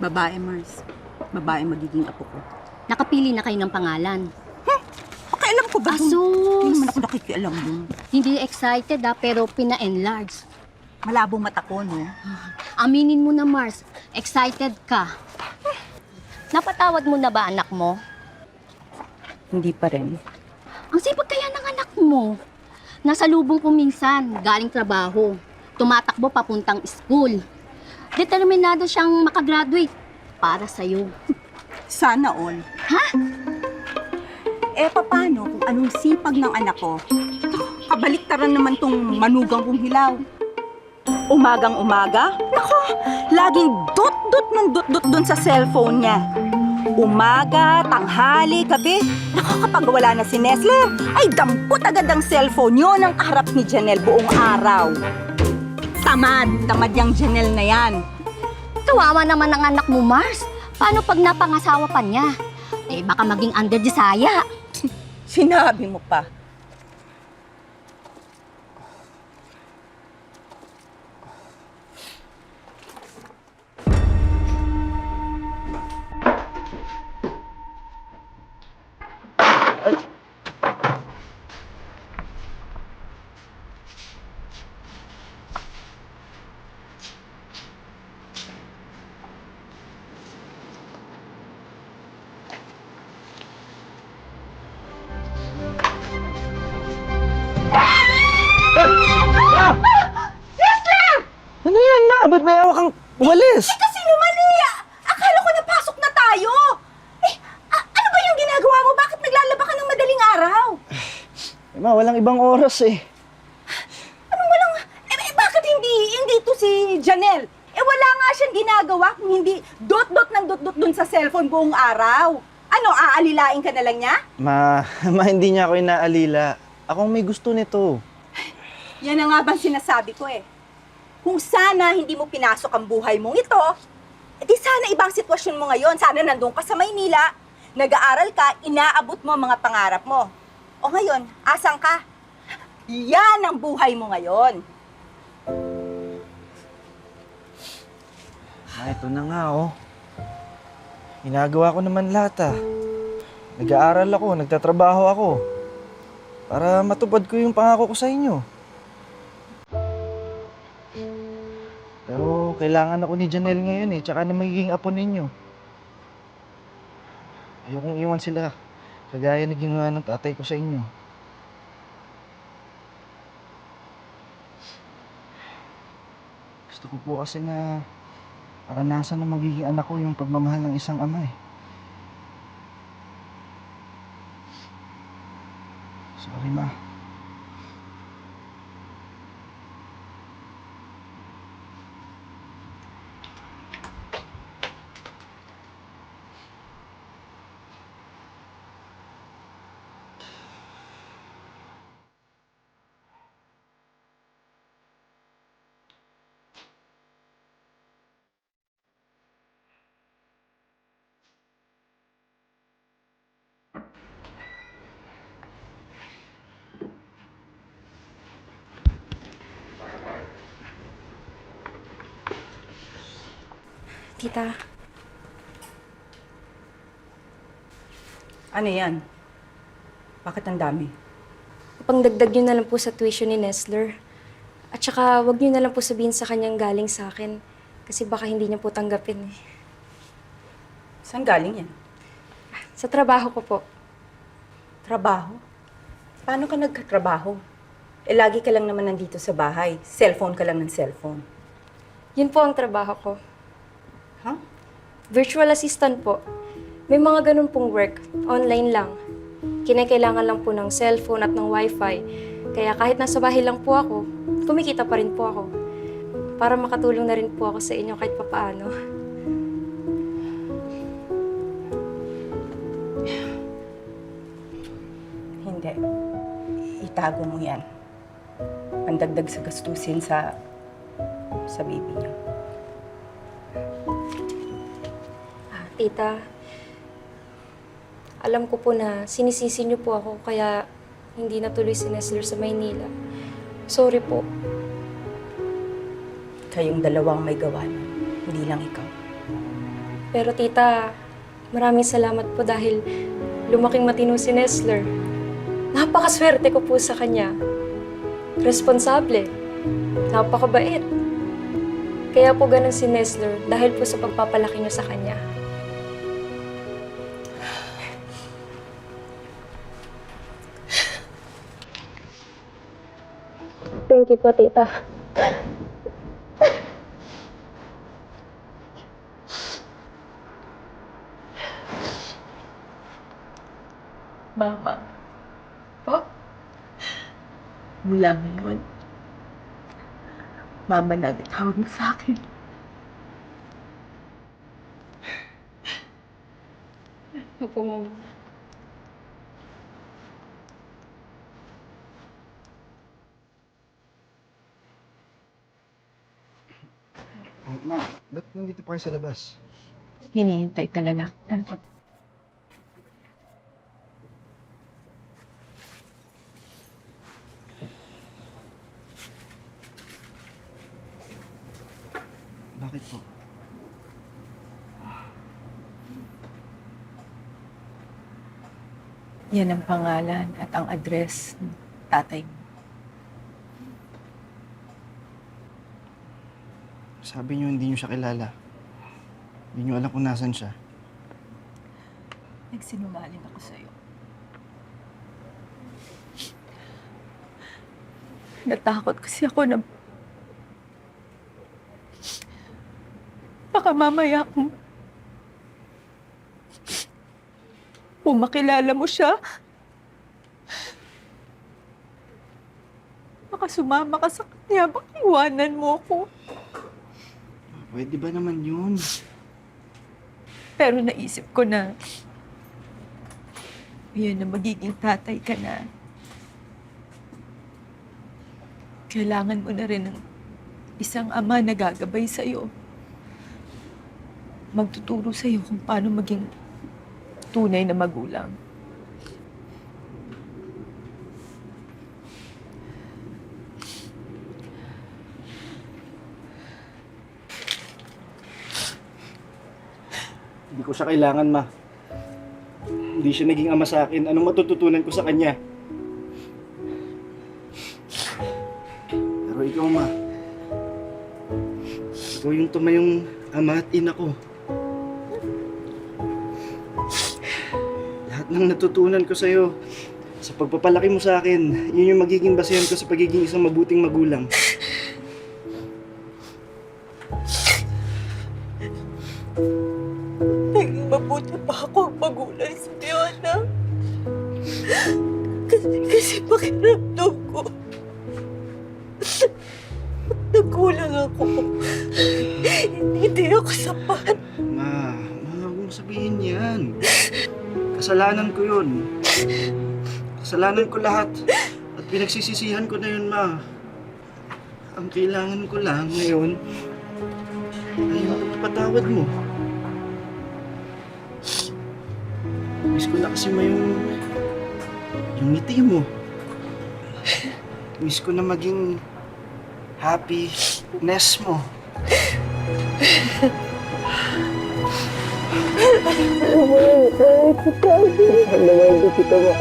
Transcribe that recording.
Babae, Mars. Babae magiging apo ko. Nakapili na kayo ng pangalan. Pakialam ko ba dun? Asus! Hindi naman ako nakikialam dun. Hindi excited pero pina-enlarge. Malabo mata ko, no? Aminin mo na, Mars. Excited ka. Napatawad mo na ba anak mo? Hindi pa rin. Ang sipag kaya ng anak mo. Nasa lubong ko minsan, galing trabaho. Tumatakbo papuntang school. Determinado siyang makagraduate para sa'yo. Sana all. Ha? Paano kung anong sipag ng anak ko? Kabaliktaran naman tong manugang kong hilaw. Umagang umaga? Nako, laging dot-dot ng dot-dot dun sa cellphone niya. Umaga, tanghali, gabi. Nako, kapag wala na si Nestle, ay dampot agad ang cellphone yun ang kaharap ni Janelle buong araw. Tamad yung Janelle na yan. Kawawa naman ang anak mo, Mars. Paano pag napangasawa pa niya? Baka maging under Desaya. Sinabi mo pa. Ano yan, ma? Ba't may hawak kang walis? Kasi mali! Akala ko napasok na tayo! Ano ba yung ginagawa mo? Bakit naglalaba ka ng madaling araw? Ma, walang ibang oras eh. Anong walang... bakit hindi to si Janelle? Wala nga siyang ginagawa kung hindi dot-dot ng dot-dot dun sa cellphone buong araw. Ano, aalilain ka na lang niya? Ma, hindi niya ako inaalila. Akong may gusto nito. Yan na nga bang sinasabi ko eh. Kung sana hindi mo pinasok ang buhay mong ito, di sana ibang sitwasyon mo ngayon. Sana nandun ka sa Maynila, nag-aaral ka, inaabot mo ang mga pangarap mo. O ngayon, asan ka? Yan ang buhay mo ngayon. Ma, ito na nga oh. Ginagawa ko naman lahat ah. Nag-aaral ako, nagtatrabaho ako. Para matupad ko yung pangako ko sa inyo. Pero kailangan ako ni Janelle ngayon eh, tsaka na magiging apo ninyo. Ayokong iwan sila, kagaya na ginawa ng tatay ko sa inyo. Gusto ko po kasi na maranasan na magiging anak ko yung pagmamahal ng isang ama eh. Sorry ma. Tita, Ano yan? Bakit ang dami? pangdagdag niyo na lang po sa tuition ni Nestler. At saka, wag niyo na lang po sabihin sa kanyang galing sa akin. Kasi baka hindi niya po tanggapin eh. Saan galing yan? Sa trabaho ko po. Trabaho? Paano ka nagkatrabaho? Lagi ka lang naman nandito sa bahay. Cellphone ka lang ng cellphone. Yun po ang trabaho ko. Huh? Virtual assistant po. May mga ganun pong work. Online lang. Kinakailangan lang po ng cellphone at ng wifi. Kaya kahit nasa bahay lang po ako, kumikita pa rin po ako. Para makatulong na rin po ako sa inyo kahit papaano. Hindi. Itago mo yan. Pandagdag sa gastusin sa baby niyo. Tita, alam ko po na sinisisi niyo po ako kaya hindi natuloy si Nestler sa Maynila. Sorry po. Kayong dalawang may gawa nun, hindi lang ikaw. Pero tita, maraming salamat po dahil lumaking matino si Nesler. Napakaswerte ko po sa kanya. Responsable. Napakabait. Kaya po ganun si Nesler dahil po sa pagpapalaki niyo sa kanya. Thank you po, tita. Mama. Po? Mula ngayon, Mama na tawag mo sa akin. Opo, mama. Ma, ba't nandito pa kayo sa labas? Hinihintay talaga. Bakit po? Yan ang pangalan at ang address ng tatay mo. Sabi niyo hindi niyo siya kilala. Hindi niyo alam kung nasan siya. Nagsinungaling ako sa'yo. Natakot kasi ako na baka mamaya kung makilala mo siya, baka sumama ka sa kanya, baka iwanan mo ako. Pwede ba naman yun? Pero naisip ko na yun na magiging tatay ka na. Kailangan mo na rin ng isang ama na gagabay sa'yo. Magtuturo sa'yo kung paano maging tunay na magulang. Hindi ko siya kailangan, ma. Hindi siya naging ama sa akin. Anong matututunan ko sa kanya? Pero ikaw, ma. Ikaw yung tumayong ama at ina ko. Lahat ng natutunan ko sa'yo, sa pagpapalaki mo sa akin, yun yung magiging basehan ko sa pagiging isang mabuting magulang. Naging mabuti pa ako ang magulang sa Diana. Kasi pakiramdam ko, nagkulang ako. Hindi ako sapat. Ma, huwag mong sabihin yan. Kasalanan ko yun. Kasalanan ko lahat. At pinagsisisihan ko na yun, ma. Ang kailangan ko lang ngayon ay mapagpatawad mo. Miss ko na kasi yung ngiti mo. Miss ko na maging happiness mo. Mahal kita, ma.